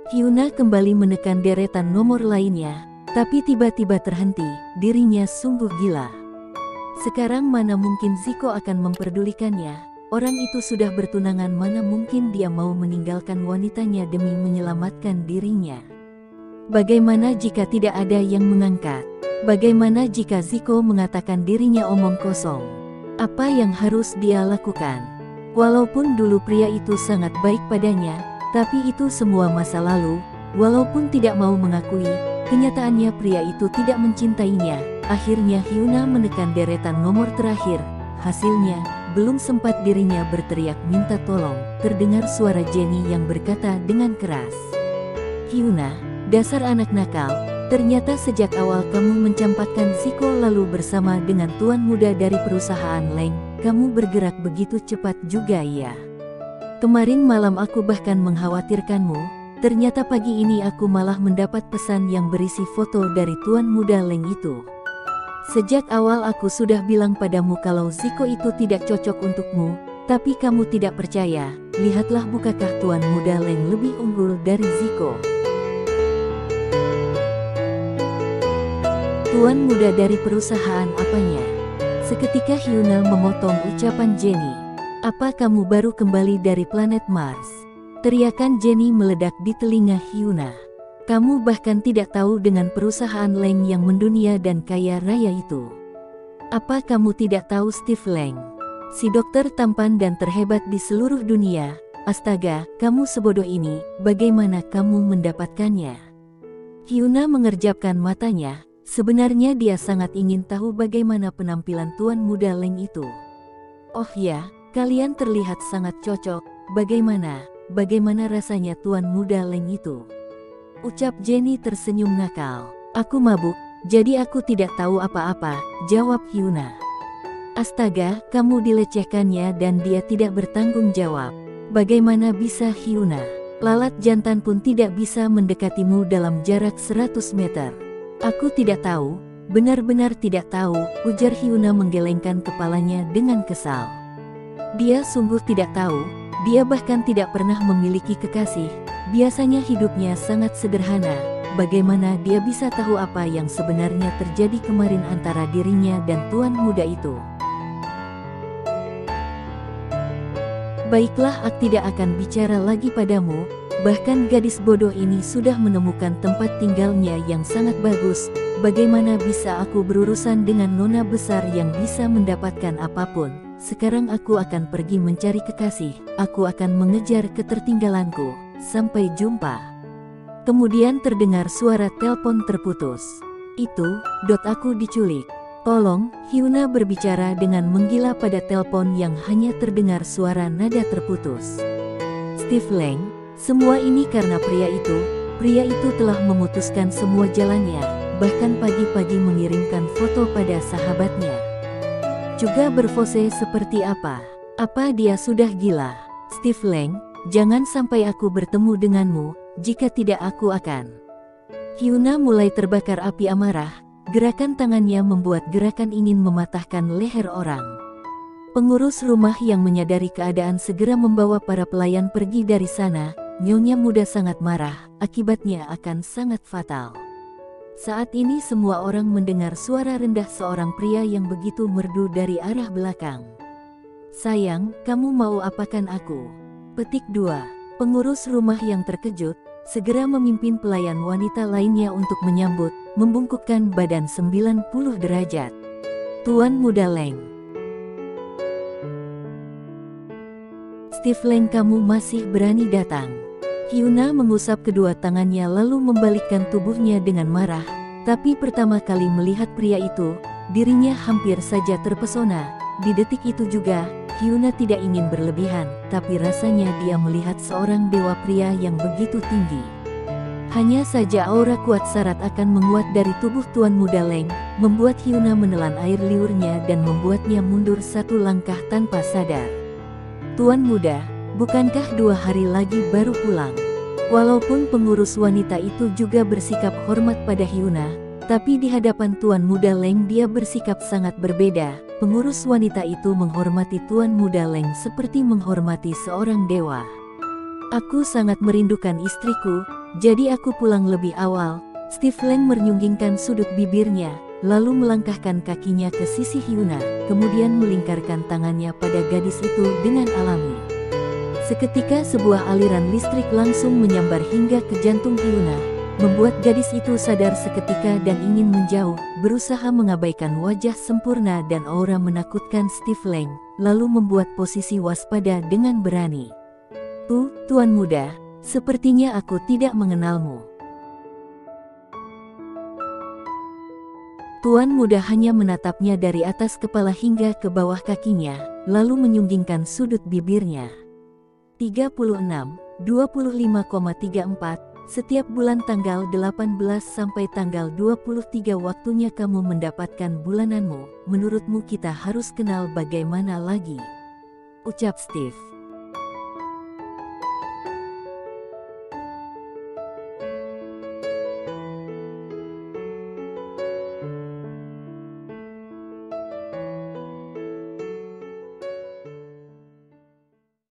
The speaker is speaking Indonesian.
Hyuna kembali menekan deretan nomor lainnya, tapi tiba-tiba terhenti, dirinya sungguh gila. Sekarang mana mungkin Zico akan memperdulikannya? Orang itu sudah bertunangan, mana mungkin dia mau meninggalkan wanitanya demi menyelamatkan dirinya? Bagaimana jika tidak ada yang mengangkat? Bagaimana jika Zico mengatakan dirinya omong kosong? Apa yang harus dia lakukan? Walaupun dulu pria itu sangat baik padanya, tapi itu semua masa lalu. Walaupun tidak mau mengakui, kenyataannya pria itu tidak mencintainya. Akhirnya Hyuna menekan deretan nomor terakhir. Hasilnya, belum sempat dirinya berteriak minta tolong, terdengar suara Jenny yang berkata dengan keras. "Hyuna, dasar anak nakal, ternyata sejak awal kamu mencampakkan Zico lalu bersama dengan tuan muda dari perusahaan Leng, kamu bergerak begitu cepat juga ya. Kemarin malam aku bahkan mengkhawatirkanmu, ternyata pagi ini aku malah mendapat pesan yang berisi foto dari tuan muda Leng itu. Sejak awal aku sudah bilang padamu kalau Zico itu tidak cocok untukmu, tapi kamu tidak percaya. Lihatlah, bukankah tuan muda Leng lebih unggul dari Zico? Tuan muda dari perusahaan apanya?" Seketika Hyuna memotong ucapan Jenny. "Apa kamu baru kembali dari planet Mars?" Teriakan Jenny meledak di telinga Hyuna. "Kamu bahkan tidak tahu dengan perusahaan Leng yang mendunia dan kaya raya itu. Apa kamu tidak tahu Steve Leng? Si dokter tampan dan terhebat di seluruh dunia. Astaga, kamu sebodoh ini, bagaimana kamu mendapatkannya?" Hyuna mengerjapkan matanya. Sebenarnya dia sangat ingin tahu bagaimana penampilan tuan muda Leng itu. "Oh ya, kalian terlihat sangat cocok. Bagaimana rasanya tuan muda Leng itu?" ucap Jenny tersenyum nakal. "Aku mabuk, jadi aku tidak tahu apa-apa," jawab Hyuna. "Astaga, kamu dilecehkannya dan dia tidak bertanggung jawab. Bagaimana bisa Hyuna? Lalat jantan pun tidak bisa mendekatimu dalam jarak 100 meter. Aku tidak tahu, benar-benar tidak tahu," ujar Hyuna menggelengkan kepalanya dengan kesal. Dia sungguh tidak tahu, dia bahkan tidak pernah memiliki kekasih. Biasanya hidupnya sangat sederhana. Bagaimana dia bisa tahu apa yang sebenarnya terjadi kemarin antara dirinya dan tuan muda itu? "Baiklah, aku tidak akan bicara lagi padamu. Bahkan gadis bodoh ini sudah menemukan tempat tinggalnya yang sangat bagus. Bagaimana bisa aku berurusan dengan nona besar yang bisa mendapatkan apapun? Sekarang aku akan pergi mencari kekasih. Aku akan mengejar ketertinggalanku. Sampai jumpa." Kemudian terdengar suara telepon terputus. Aku diculik. Tolong, Hyuna berbicara dengan menggila pada telepon yang hanya terdengar suara nada terputus. "Steve Leng, semua ini karena pria itu. Pria itu telah memutuskan semua jalannya, bahkan pagi-pagi mengirimkan foto pada sahabatnya. Juga berpose seperti apa? Apa dia sudah gila? Steve Leng, jangan sampai aku bertemu denganmu, jika tidak aku akan..." Hyuna mulai terbakar api amarah. Gerakan tangannya membuat gerakan ingin mematahkan leher orang. Pengurus rumah yang menyadari keadaan segera membawa para pelayan pergi dari sana. Nyonya muda sangat marah, akibatnya akan sangat fatal. Saat ini semua orang mendengar suara rendah seorang pria yang begitu merdu dari arah belakang. "Sayang, kamu mau apakan aku?" Petik 2. Pengurus rumah yang terkejut, segera memimpin pelayan wanita lainnya untuk menyambut, membungkukkan badan 90 derajat. "Tuan muda Leng. Steve Leng, kamu masih berani datang?" Hyuna mengusap kedua tangannya lalu membalikkan tubuhnya dengan marah. Tapi pertama kali melihat pria itu, dirinya hampir saja terpesona. Di detik itu juga, Hyuna tidak ingin berlebihan, tapi rasanya dia melihat seorang dewa pria yang begitu tinggi. Hanya saja aura kuat syarat akan menguat dari tubuh tuan muda Leng, membuat Hyuna menelan air liurnya dan membuatnya mundur satu langkah tanpa sadar. "Tuan muda, bukankah 2 hari lagi baru pulang?" Walaupun pengurus wanita itu juga bersikap hormat pada Hyuna, tapi di hadapan tuan muda Leng dia bersikap sangat berbeda. Pengurus wanita itu menghormati tuan muda Leng seperti menghormati seorang dewa. "Aku sangat merindukan istriku, Jadi aku pulang lebih awal. Steve Lang menyunggingkan sudut bibirnya, lalu melangkahkan kakinya ke sisi Hyuna, kemudian melingkarkan tangannya pada gadis itu dengan alami. Seketika sebuah aliran listrik langsung menyambar hingga ke jantung Hyuna, membuat gadis itu sadar seketika dan ingin menjauh, berusaha mengabaikan wajah sempurna dan aura menakutkan Steve Lang, lalu membuat posisi waspada dengan berani. Tuan muda, sepertinya aku tidak mengenalmu." Tuan muda hanya menatapnya dari atas kepala hingga ke bawah kakinya, lalu menyunggingkan sudut bibirnya. 36, 25,34, setiap bulan tanggal 18 sampai tanggal 23 waktunya kamu mendapatkan bulananmu. Menurutmu kita harus kenal bagaimana lagi? Ucap Steve.